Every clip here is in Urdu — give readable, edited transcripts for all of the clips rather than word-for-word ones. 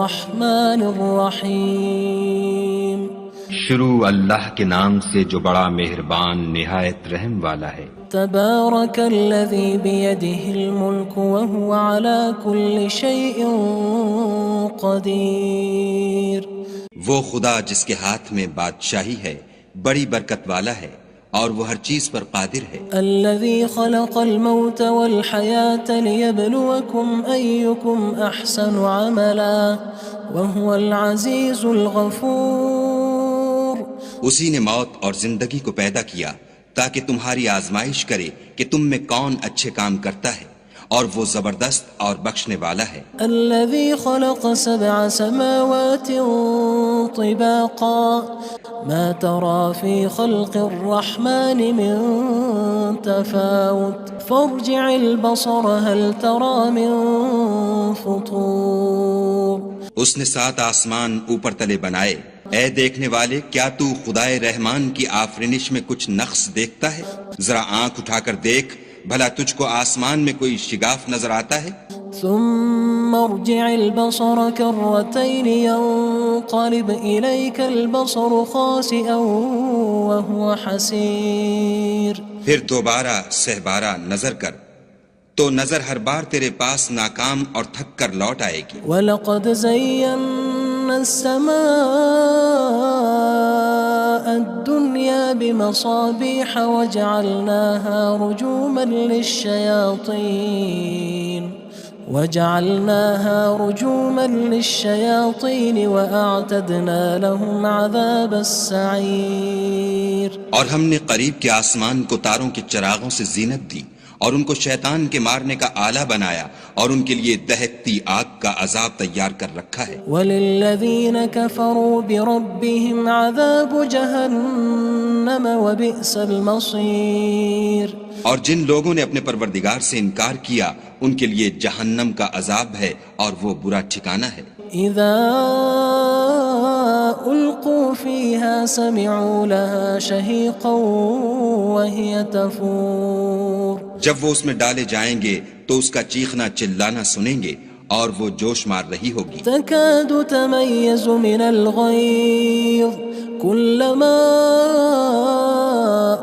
الرحمن الرحیم. شروع اللہ کے نام سے جو بڑا مہربان نہایت رحم والا ہے. تبارک الذی بیدہ الملک وہو علی کل شیء قدیر. وہ خدا جس کے ہاتھ میں بادشاہی ہے بڑی برکت والا ہے اور وہ ہر چیز پر قادر ہے. الذي خلق الموت والحياة ليبلوكم أيكم أحسن عملا وهو العزيز الغفور. اسی نے موت اور زندگی کو پیدا کیا تاکہ تمہاری آزمائش کرے کہ تم میں کون اچھے کام کرتا ہے اور وہ زبردست اور بخشنے والا ہے. الذي خلق 7 سماوات طباقا ما ترى في خلق الرحمن من تفاوت فارجع البصر هل ترى من فطور. اس نے 7 آسمان اوپر تلے بنائے. اے دیکھنے والے کیا تو خدائے رحمان کی آفرینش میں کچھ نقص دیکھتا ہے؟ ذرا آنکھ اٹھا کر دیکھ بھلا تجھ کو آسمان میں کوئی شگاف نظر آتا ہے؟ ثم ارجع البصر كرتين ينقلب إليك البصر خاسئا وهو حسير. پھر دوبارہ سہبارہ نظر کر تو نظر ہر بار تیرے پاس ناکام اور تھک کر لوٹ آئے گی. وَلَقَدْ زَيَّنَّا السَّمَاءَ الدُّنْيَا بِمَصَابِيحَ وَجَعَلْنَاهَا رُجُومًا لِلشَّيَاطِينِ وَأَعْتَدْنَا لَهُمْ عَذَابَ السَّعِيرِ. اور ہم نے قریب کے آسمان کو تاروں کے چراغوں سے زینت دی اور ان کو شیطان کے مارنے کا آلہ بنایا اور ان کے لیے دہکتی آگ کا عذاب تیار کر رکھا ہے. وَلِلَّذِينَ كَفَرُوا بِرَبِّهِمْ عَذَابُ جَهَنَّمَ وَبِئْسَ الْمَصِيرُ. اور جن لوگوں نے اپنے پروردگار سے انکار کیا ان کے لیے جہنم کا عذاب ہے اور وہ برا ٹھکانہ ہے. اذا القوا فيها سمعوا لها شهيقا وهي تفور. جب وہ اس میں ڈالے جائیں گے تو اس کا چیخنا چلانا سنیں گے اور وہ جوش مار رہی ہوگی. تكاد تميز من الغيظ كلما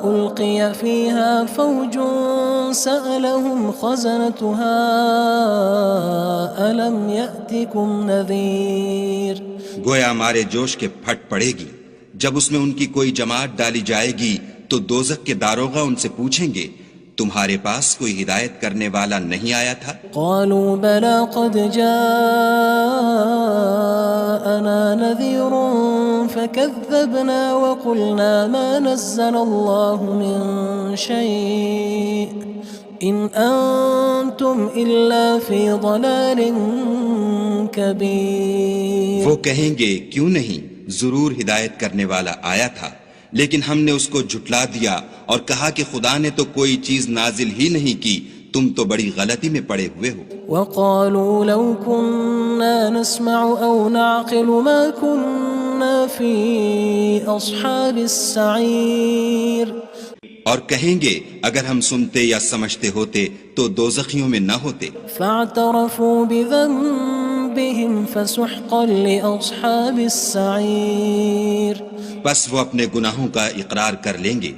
ألقي فيها فوج سألهم خزنتها ألم يأتكم نذير. گویا مارے جوش کے پھٹ پڑے گی. جب اس میں ان کی کوئی جماعت ڈالی جائے گی تو دوزخ کے داروغہ ان سے پوچھیں گے تمہارے پاس کوئی ہدایت کرنے والا نہیں آیا تھا؟ قالوا بلى قد جاءنا نذير فكذبنا وقلنا ما نزل الله من شيء إن أنتم إلا في ضلال كبير. وہ کہیں گے کیوں نہیں، ضرور ہدایت کرنے والا آیا تھا، لیکن ہم نے اس کو جھٹلا دیا اور کہا کہ خدا نے تو کوئی چیز نازل ہی نہیں کی، تم تو بڑی غلطی میں پڑے ہوئے ہو. وقالوا لو كنا نسمع أو نعقل ما كنا في أصحاب السعير. اور کہیں گے اگر ہم سنتے یا سمجھتے ہوتے تو دوزخیوں میں نہ ہوتے. فاعترفوا بذنبهم فسحقا لأصحاب السعير. بس وہ اپنے گناہوں کا اقرار کر لیں گے،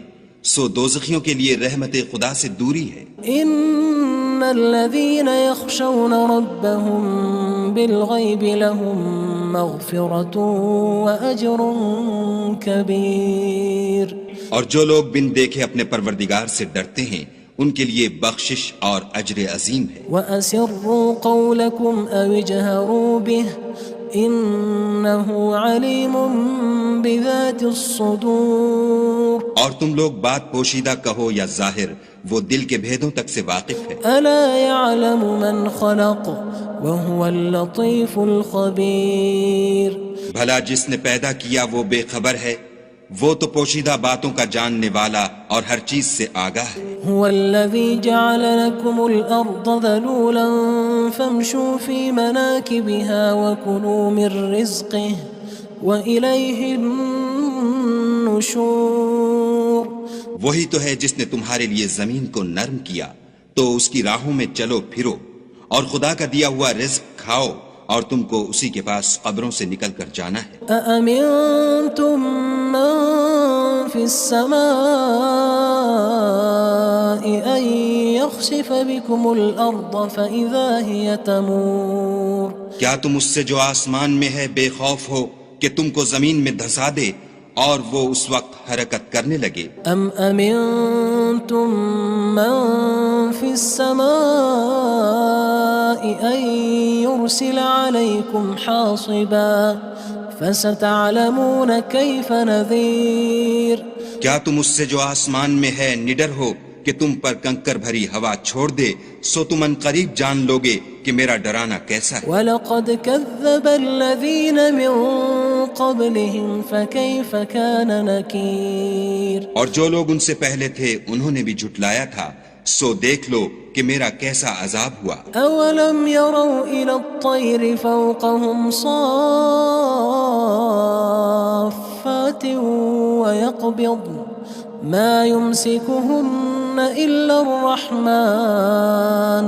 سو دوزخیوں کے لیے رحمت خدا سے دوری ہے. ان الذين يخشون ربهم بالغيب لهم مغفرة وأجر كبير. اور جو لوگ بن دیکھے اپنے پروردگار سے ڈرتے ہیں ان کے لیے بخشش اور اجر عظیم ہے. وَأَسِرُّوا قَوْلَكُمْ أَوِ اجْهَرُوا بِهِ إِنَّهُ عَلِيمٌ بِذَاتِ الصُّدُورِ. اور تم لوگ بات پوشیدہ کہو یا ظاہر، وہ دل کے بھیدوں تک سے واقف ہے. أَلَا يَعْلَمُ مَنْ خَلَقَ وَهُوَ اللَّطِيفُ الْخَبِيرُ. بھلا جس نے پیدا کیا وہ بے خبر ہے، وہ تو پوشیدہ باتوں کا جاننے والا اور ہر چیز سے آگاہ ہے. هو الذي جعل لكم الأرض ذلولا فامشوا في مناكبها وكلوا من رزقه وإليه النشور. وہی تو ہے جس نے تمہارے لیے زمین کو نرم کیا تو اس کی راہوں میں چلو پھرو اور خدا کا دیا ہوا رزق کھاؤ اور تم کو اسی کے پاس قبروں سے نکل کر جانا ہے۔ أأمنتم من في السماء أن يخسف بكم الأرض فإذا هي تمور کیا تم اس سے جو آسمان میں ہے بے خوف ہو کہ تم کو زمین میں دھسا دے اور وہ اس وقت حرکت کرنے لگے؟ أم أمنتم من في السماء أن يرسل عليكم حاصبا فستعلمون كيف نذير کیا تم اس سے جو آسمان میں ہے نڈر ہو کہ تم پر کنکر بھری ہوا چھوڑ دے، سو تم ان قریب جان لوگے کہ میرا ڈرانا کیسا ہے۔ وَلَقَدْ كَذَّبَ الَّذِينَ مِن قَبْلِهِمْ فَكَيْفَ كَانَ نَكِيرٌ اور جو لوگ ان سے پہلے تھے انہوں نے بھی جھٹلایا تھا، سو دیکھ لو کہ میرا کیسا عذاب ہوا۔ أَوَلَمْ يَرَوْا إِلَى الطَّيْرِ فَوْقَهُمْ صَافَّاتٍ وَيَقْبِضْنَ مَا يُمْسِكُهُنَّ إِلَّا الرَّحْمَنُ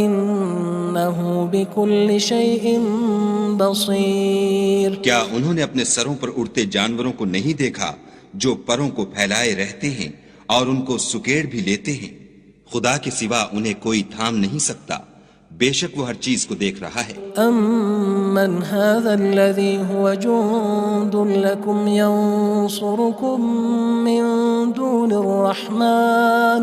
إِنَّهُ بِكُلِّ شَيْءٍ بَصِيرٌ کیا انہوں نے اپنے سروں پر اڑتے جانوروں کو نہیں دیکھا جو پروں کو پھیلائے رہتے ہیں اور ان کو سکیڑ بھی لیتے ہیں؟ خدا کے سوا انہیں کوئی تھام نہیں سکتا، بے شک وہ ہر چیز کو دیکھ رہا ہے۔ أَمَّنْ هَذَا الَّذِي هُوَ جُندٌ لَكُمْ يَنصُرُكُم مِّن دُونِ الرَّحْمَنِ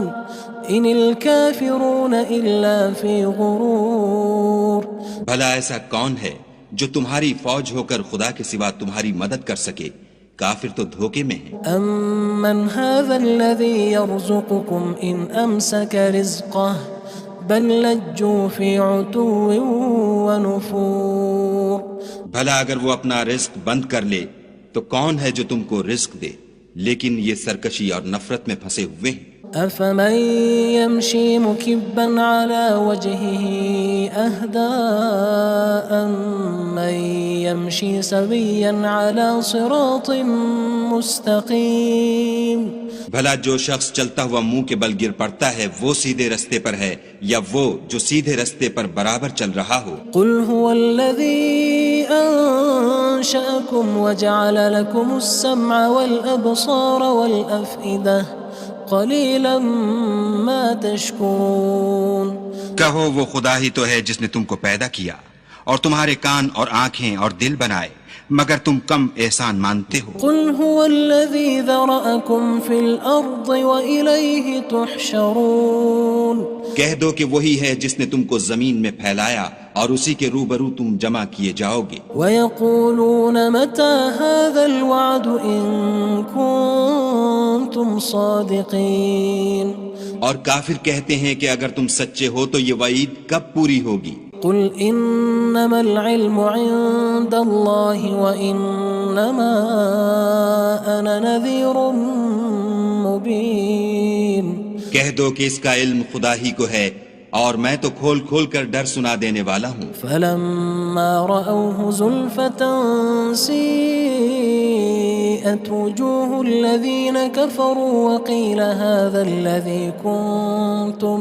إِنِ الْكَافِرُونَ إِلَّا فِي غُرُورٍ بھلا ایسا کون ہے جو تمہاری فوج ہو کر خدا کے سوا تمہاری مدد کر سکے؟ کافر تو دھوکے میں ہیں۔ أَمَّنْ هَذَا الَّذِي يَرْزُقُكُمْ إِنْ أَمْسَكَ رِزْقَهُ بَلْ لَجُّوا فِي عُتُوٍّ وَنُفُورٍ بھلا اگر وہ اپنا رزق بند کر لے تو کون ہے جو تم کو رزق دے؟ لیکن یہ سرکشی اور نفرت میں پھنسے ہوئے ہیں۔ أَفَمَن يَمْشِي مُكِبًّا عَلَى وَجْهِهِ أَهْدَىٰ أَمَّن يَمْشِي سَوِيًّا عَلَى صِرَاطٍ مُّسْتَقِيمٍ بھلا جو شخص چلتا ہوا منہ کے بل گر پڑتا ہے وہ سیدھے رستے پر ہے یا وہ جو سیدھے رستے پر برابر چل رہا ہو؟ قُلْ هُوَ الَّذِي أَنشَأَكُمْ وَجَعَلَ لَكُمُ السَّمْعَ وَالْأَبْصَارَ وَالْأَفْئِدَةَ قَلِيلًا مَا تَشْكُرُونَ کہو وہ خدا ہی تو ہے جس نے تم کو پیدا کیا اور تمہارے کان اور آنکھیں اور دل بنائے، مگر تم کم احسان مانتے ہو۔ قُلْ هُوَ الَّذِي ذَرَأَكُمْ فِي الْأَرْضِ وَإِلَيْهِ تُحْشَرُونَ کہہ دو کہ وہی ہے جس نے تم کو زمین میں پھیلایا اور اسی کے روبرو تم جمع کیے جاؤ گے۔ وَيَقُولُونَ مَتَى هَذَا الْوَعْدُ إِن كُنتُمْ صَادِقِينَ اور کافر کہتے ہیں کہ اگر تم سچے ہو تو یہ وعید کب پوری ہوگی؟ قُلْ إِنَّمَا الْعِلْمُ عِندَ اللَّهِ وَإِنَّمَا أَنَا نَذِيرٌ مُّبِينٌ کہہ دو کہ اس کا علم خدا ہی کو ہے اور میں تو کھول کھول کر ڈر سنا دینے والا ہوں۔ فَلَمَّا رَأَوْهُ زُلْفَةً سِيئَتْ وُجُوهُ الَّذِينَ كَفَرُوا وَقِيلَ هَذَا الَّذِي كُنتُم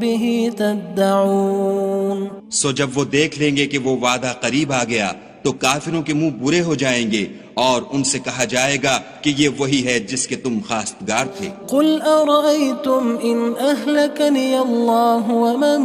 بِهِ تَدَّعُونَ سو جب وہ دیکھ لیں گے کہ وہ وعدہ قریب آ گیا تو کافروں کے منہ برے ہو جائیں گے اور ان سے کہا جائے گا کہ یہ وہی ہے جس کے تم خواستگار تھے۔ قُلْ أَرَأَيْتُمْ إِنْ أَهْلَكَنِيَ اللَّهُ وَمَن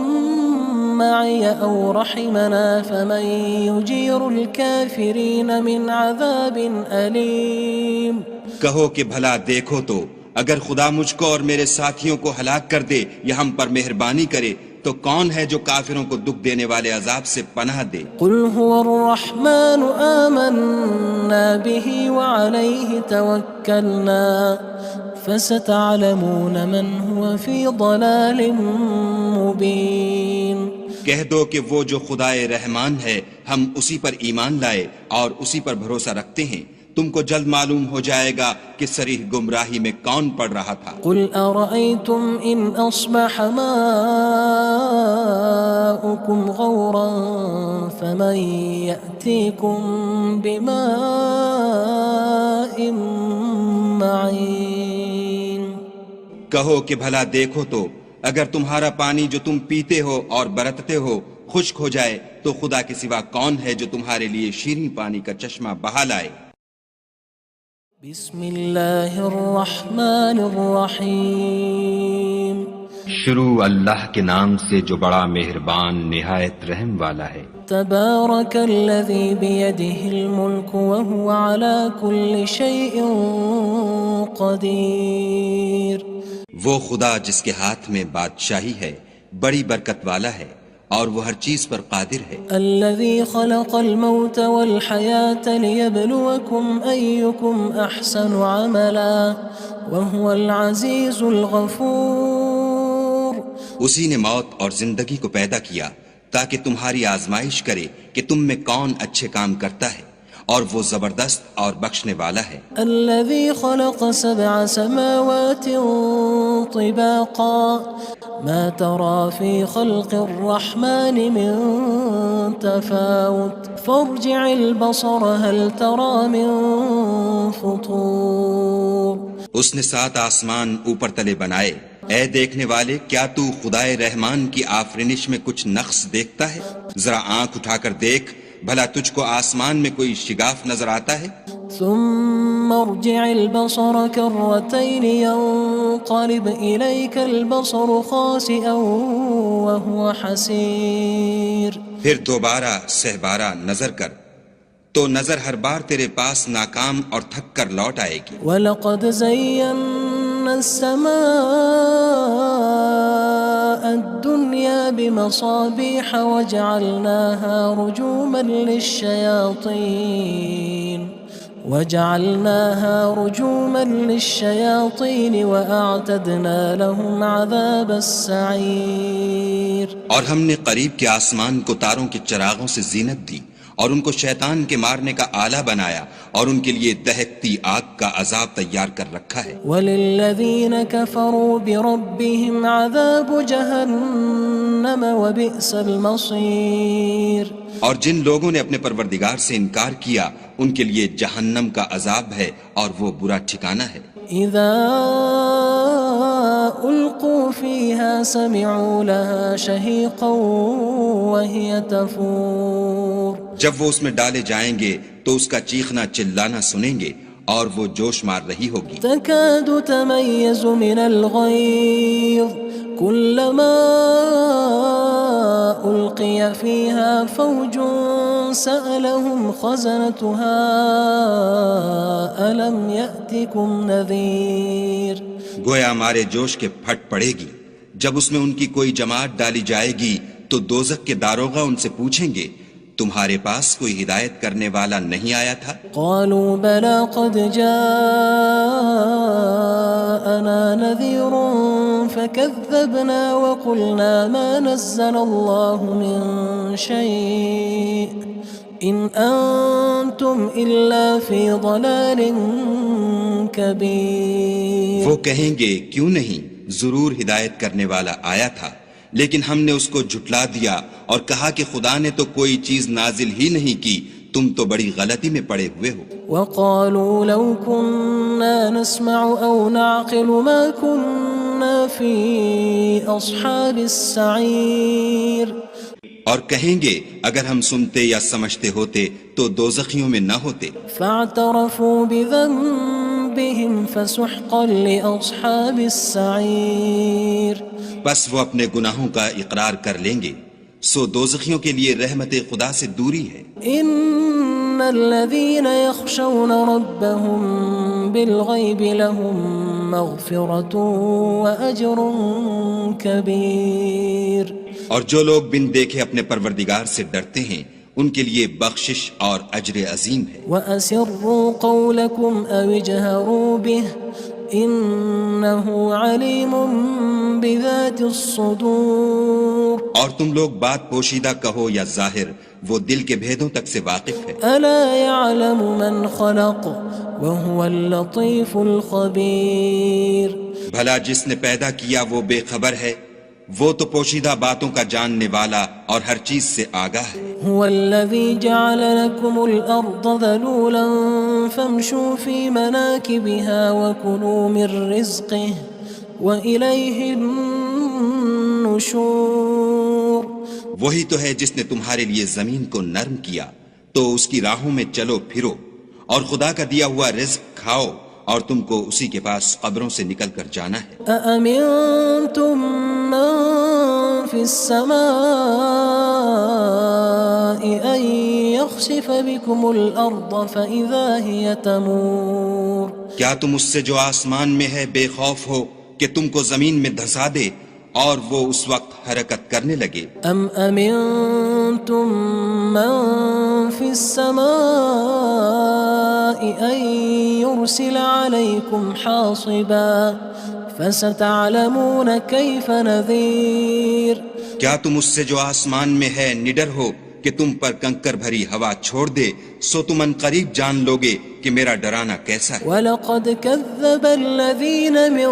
مَّعِيَ أَوْ رَحِمَنَا فَمَن يُجِيرُ الْكَافِرِينَ مِنْ عَذَابٍ أَلِيمٍ کہو کہ بھلا دیکھو تو اگر خدا مجھ کو اور میرے ساتھیوں کو ہلاک کر دے یا ہم پر مہربانی کرے تو کون ہے جو کافروں کو دکھ دینے والے عذاب سے پناہ دے؟ قُلْ هُوَ الرَّحْمَنُ آمَنَّا بِهِ وَعَلَيْهِ تَوَكَّلْنَا فَسَتَعْلَمُونَ مَنْ هُوَ فِي ضَلَالٍ مُّبِينٍ کہہ دو کہ وہ جو خدائے رحمان ہے ہم اسی پر ایمان لائے اور اسی پر بھروسہ رکھتے ہیں، تم کو جلد معلوم ہو جائے گا کہ صریح گمراہی میں کون پڑ رہا تھا۔ قُلْ أَرَأَيْتُمْ إِنْ أَصْبَحَ مَاؤُكُمْ غَوْرًا فَمَن يَأْتِيكُم بِمَاءٍ مَّعِينٍ کہو کہ بھلا دیکھو تو اگر تمہارا پانی جو تم پیتے ہو اور برتتے ہو خشک ہو جائے تو خدا کے سوا کون ہے جو تمہارے لیے شیریں پانی کا چشمہ بہا لائے؟ بسم اللہ الرحمن الرحیم شروع اللہ کے نام سے جو بڑا مہربان نہایت رحم والا ہے۔ تبارک الذی بیدہ الملک وہو علی کل شیء قدیر۔ وہ خدا جس کے ہاتھ میں بادشاہی ہے بڑی برکت والا ہے اور وہ ہر چیز پر قادر ہے۔ الذي خلق الموت والحياة ليبلوكم أيكم أحسن عملا وهو العزيز الغفور۔ اسی نے موت اور زندگی کو پیدا کیا تاکہ تمہاری آزمائش کرے کہ تم میں کون اچھے کام کرتا ہے، اور وہ زبردست اور بخشنے والا ہے۔ الذي خلق 7 سماوات طباقا ما ترى في خلق الرحمن من تفاوت فارجع البصر هل ترى من فطور۔ اس نے 7 آسمان اوپر تلے بنائے، اے دیکھنے والے کیا تو خدائے رحمان کی آفرینش میں کچھ نقص دیکھتا ہے؟ ذرا آنکھ اٹھا کر دیکھ، بھلا تجھ کو آسمان میں کوئی شگاف نظر آتا ہے؟ ثم ارجع البصر كرتين ينقلب إليك البصر خاسئا وهو حسير۔ پھر دوبارہ سہبارہ نظر کر تو نظر ہر بار تیرے پاس ناکام اور تھک کر لوٹ آئے گی۔ وَلَقَدْ زَيَّنَّا السَّمَاءَ الدُّنْيَا بِمَصَابِيحَ وَجَعَلْنَاهَا رُجُومًا لِلشَّيَاطِينِ وَأَعْتَدْنَا لَهُمْ عَذَابَ السَّعِيرِ۔ اور ہم نے قریب کے آسمان کو تاروں کے چراغوں سے زینت دی اور ان کو شیطان کے مارنے کا آلہ بنایا، اور ان کے لیے دہکتی آگ کا عذاب تیار کر رکھا ہے۔ وَلِلَّذِينَ كَفَرُوا بِرَبِّهِمْ عَذَابُ جَهَنَّمَ وَبِئْسَ الْمَصِيرُ۔ اور جن لوگوں نے اپنے پروردگار سے انکار کیا ان کے لیے جہنم کا عذاب ہے اور وہ برا ٹھکانہ ہے۔ اذا القوا فيها سمعوا لها شهيقا وهي تفور۔ جب وہ اس میں ڈالے جائیں گے تو اس کا چیخنا چلانا سنیں گے اور وہ جوش مار رہی ہوگی۔ تكاد تميز من الغيظ كلما ألقي فيها فوج سألهم خزنتها ألم يأتكم نذير۔ گویا ہمارے جوش کے پھٹ پڑے گی جب اس میں ان کی کوئی جماعت ڈالی جائے گی تو دوزخ کے داروغہ ان سے پوچھیں گے تمہارے پاس کوئی ہدایت کرنے والا نہیں آیا تھا؟ قالوا بلى قد جاءنا نذير فكذبنا وقلنا ما نزل الله من شيء إن أنتم إلا في ضلال كبير۔ وہ کہیں گے کیوں نہیں، ضرور ہدایت کرنے والا آیا تھا، لیکن ہم نے اس کو جھٹلا دیا اور کہا کہ خدا نے تو کوئی چیز نازل ہی نہیں کی، تم تو بڑی غلطی میں پڑے ہوئے ہو۔ وقالوا لو كنا نسمع أو نعقل ما كنا في أصحاب السعير۔ اور کہیں گے اگر ہم سنتے یا سمجھتے ہوتے تو دوزخیوں میں نہ ہوتے۔ فاعترفوا بذنبهم فسحقا لأصحاب السعير۔ بس وہ اپنے گناہوں کا اقرار کر لیں گے، سو دوزخیوں کے لیے رحمت خدا سے دوری ہے۔ ان الذين يخشون ربهم بالغيب لهم مغفرة وأجر كبير۔ اور جو لوگ بن دیکھے اپنے پروردگار سے ڈرتے ہیں ان کے لیے بخشش اور اجر عظیم ہے۔ وَأَسِرُّوا قَوْلَكُمْ أَوِ اجْهَرُوا بِهِ إِنَّهُ عَلِيمٌ بِذَاتِ الصُّدُورِ۔ اور تم لوگ بات پوشیدہ کہو یا ظاہر، وہ دل کے بھیدوں تک سے واقف ہے۔ أَلَا يَعْلَمُ مَنْ خَلَقَ وَهُوَ اللَّطِيفُ الْخَبِيرُ۔ بھلا جس نے پیدا کیا وہ بے خبر ہے، وہ تو پوشیدہ باتوں کا جاننے والا اور ہر چیز سے آگاہ ہے۔ هو الذي جعل لكم الأرض ذلولا فامشوا في مناكبها وكلوا من رزقه وإليه النشور۔ وہی تو ہے جس نے تمہارے لیے زمین کو نرم کیا تو اس کی راہوں میں چلو پھرو اور خدا کا دیا ہوا رزق کھاؤ اور تم کو اسی کے پاس قبروں سے نکل کر جانا ہے۔ أأمنتم من في السماء أن يخسف بكم الأرض فإذا هي تمور کیا تم اس سے جو آسمان میں ہے بے خوف ہو کہ تم کو زمین میں دھسا دے اور وہ اس وقت حرکت کرنے لگے؟ أم أمنتم من في السماء أن يرسل عليكم حاصبا فستعلمون كيف نذير کیا تم اس سے جو آسمان میں ہے نڈر ہو کہ تم پر کنکر بھری ہوا چھوڑ دے، سو تم ان قریب جان لوگے کہ میرا ڈرانا کیسا ہے۔ وَلَقَدْ كَذَّبَ الَّذِينَ مِن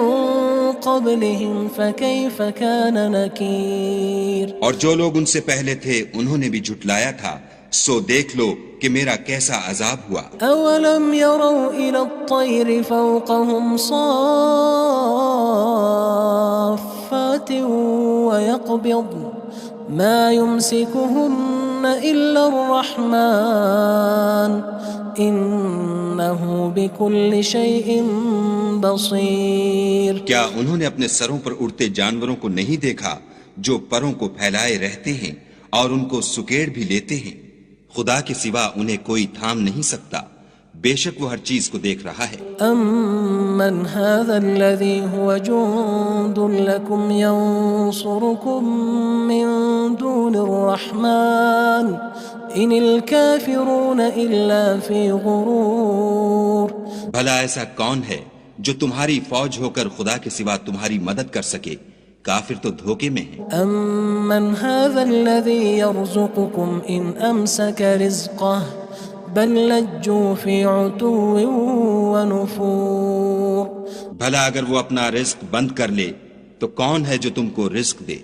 قَبْلِهِمْ فَكَيْفَ كَانَ نَكِيرٌ اور جو لوگ ان سے پہلے تھے انہوں نے بھی جھٹلایا تھا، سو دیکھ لو کہ میرا کیسا عذاب ہوا۔ أَوَلَمْ يَرَوْا إِلَى الطَّيْرِ فَوْقَهُمْ صَافَّاتٍ وَيَقْبِضْنَ مَا يُمْسِكُهُنَّ إِلَّا الرَّحْمَنُ إِنَّهُ بِكُلِّ شَيْءٍ بَصِيرٌ کیا انہوں نے اپنے سروں پر اڑتے جانوروں کو نہیں دیکھا جو پروں کو پھیلائے رہتے ہیں اور ان کو سکیڑ بھی لیتے ہیں؟ خدا کے سوا انہیں کوئی تھام نہیں سکتا، بے شک وہ ہر چیز کو دیکھ رہا ہے۔ أَمَّنْ هَذَا الَّذِي هُوَ جُندٌ لَكُمْ يَنصُرُكُم مِّن دُونِ الرَّحْمَنِ إِنِ الْكَافِرُونَ إِلَّا فِي غُرُورٍ بھلا ایسا کون ہے جو تمہاری فوج ہو کر خدا کے سوا تمہاری مدد کر سکے؟ کافر تو دھوکے میں ہیں۔ أَمَّنْ هَذَا الَّذِي يَرْزُقُكُمْ إِنْ أَمْسَكَ رِزْقَهُ بَلْ لَجُّوا فِي عُتُوٍّ وَنُفُورٍ بھلا اگر وہ اپنا رزق بند کر لے تو کون ہے جو تم کو رزق دے؟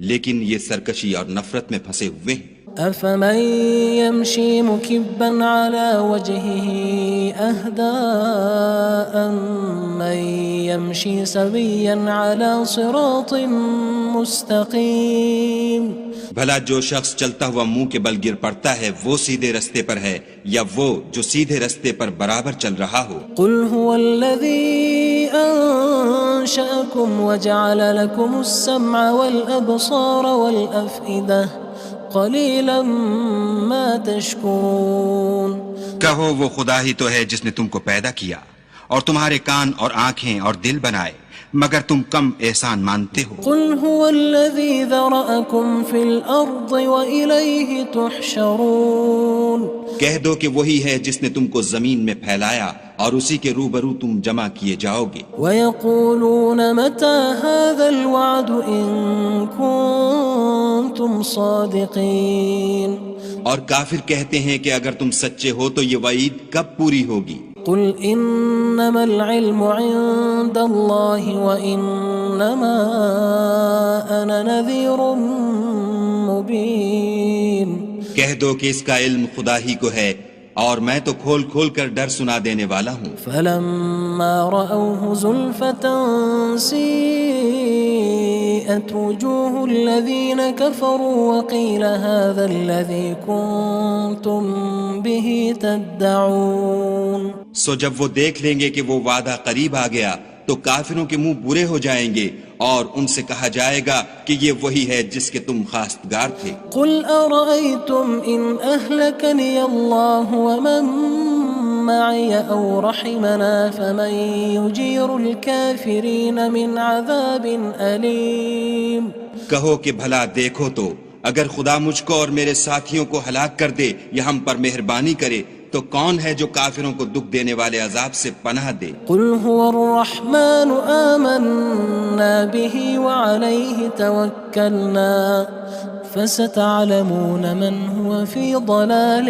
لیکن یہ سرکشی اور نفرت میں پھنسے ہوئے ہیں۔ أَفَمَن يَمْشِي مُكِبًّا عَلَى وَجْهِهِ أَهْدَىٰ أَمَّن يَمْشِي سَوِيًّا عَلَى صِرَاطٍ مُّسْتَقِيمٍ بھلا جو شخص چلتا ہوا منہ کے بل گر پڑتا ہے وہ سیدھے رستے پر ہے یا وہ جو سیدھے رستے پر برابر چل رہا ہو؟ قُلْ هُوَ الَّذِي أَنشَأَكُمْ وَجَعَلَ لَكُمُ السَّمْعَ وَالْأَبْصَارَ وَالْأَفْئِدَةَ قَلِيلًا مَا تَشْكُرُونَ کہو وہ خدا ہی تو ہے جس نے تم کو پیدا کیا اور تمہارے کان اور آنکھیں اور دل بنائے، مگر تم کم احسان مانتے ہو۔ قُلْ هُوَ الَّذِي ذَرَأَكُمْ فِي الْأَرْضِ وَإِلَيْهِ تُحْشَرُونَ کہہ دو کہ وہی ہے جس نے تم کو زمین میں پھیلایا اور اسی کے روبرو تم جمع کیے جاؤ گے۔ وَيَقُولُونَ مَتَى هَذَا الْوَعْدُ إِن كُنتُمْ صَادِقِينَ اور کافر کہتے ہیں کہ اگر تم سچے ہو تو یہ وعید کب پوری ہوگی؟ قُلْ إِنَّمَا الْعِلْمُ عِندَ اللَّهِ وَإِنَّمَا أَنَا نَذِيرٌ مُّبِينٌ کہہ دو کہ اس کا علم خدا ہی کو ہے اور میں تو کھول کھول کر ڈر سنا دینے والا ہوں۔ فَلَمَّا رَأَوْهُ زُلْفَةً سِيئَتْ وُجُوهُ الَّذِينَ كَفَرُوا وَقِيلَ هَذَا الَّذِي كُنتُم بِهِ تَدَّعُونَ سو جب وہ دیکھ لیں گے کہ وہ وعدہ قریب آ گیا تو کافروں کے منہ برے ہو جائیں گے اور ان سے کہا جائے گا کہ یہ وہی ہے جس کے تم خواستگار تھے۔ قُلْ أَرَأَيْتُمْ إِنْ أَهْلَكَنِيَ اللَّهُ وَمَن مَّعِيَ أَوْ رَحِمَنَا فَمَن يُجِيرُ الْكَافِرِينَ مِنْ عَذَابٍ أَلِيمٍ کہو کہ بھلا دیکھو تو اگر خدا مجھ کو اور میرے ساتھیوں کو ہلاک کر دے یا ہم پر مہربانی کرے تو کون ہے جو کافروں کو دکھ دینے والے عذاب سے پناہ دے؟ قُلْ هُوَ الرَّحْمَنُ آمَنَّا بِهِ وَعَلَيْهِ تَوَكَّلْنَا فَسَتَعْلَمُونَ مَنْ هُوَ فِي ضَلَالٍ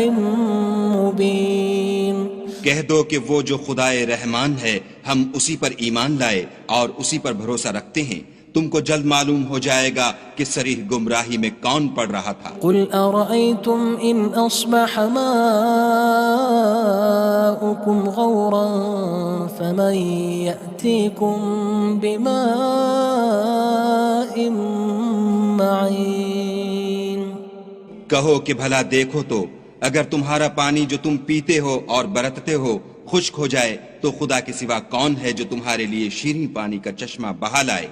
مُّبِينٍ کہہ دو کہ وہ جو خدائے رحمان ہے ہم اسی پر ایمان لائے اور اسی پر بھروسہ رکھتے ہیں، تم کو جلد معلوم ہو جائے گا کہ صریح گمراہی میں کون پڑ رہا تھا۔ قُلْ أَرَأَيْتُمْ إِنْ أَصْبَحَ مَاؤُكُمْ غَوْرًا فَمَن يَأْتِيكُم بِمَاءٍ مَّعِينٍ کہو کہ بھلا دیکھو تو اگر تمہارا پانی جو تم پیتے ہو اور برتتے ہو خشک ہو جائے تو خدا کے سوا کون ہے جو تمہارے لیے شیریں پانی کا چشمہ بہا لائے؟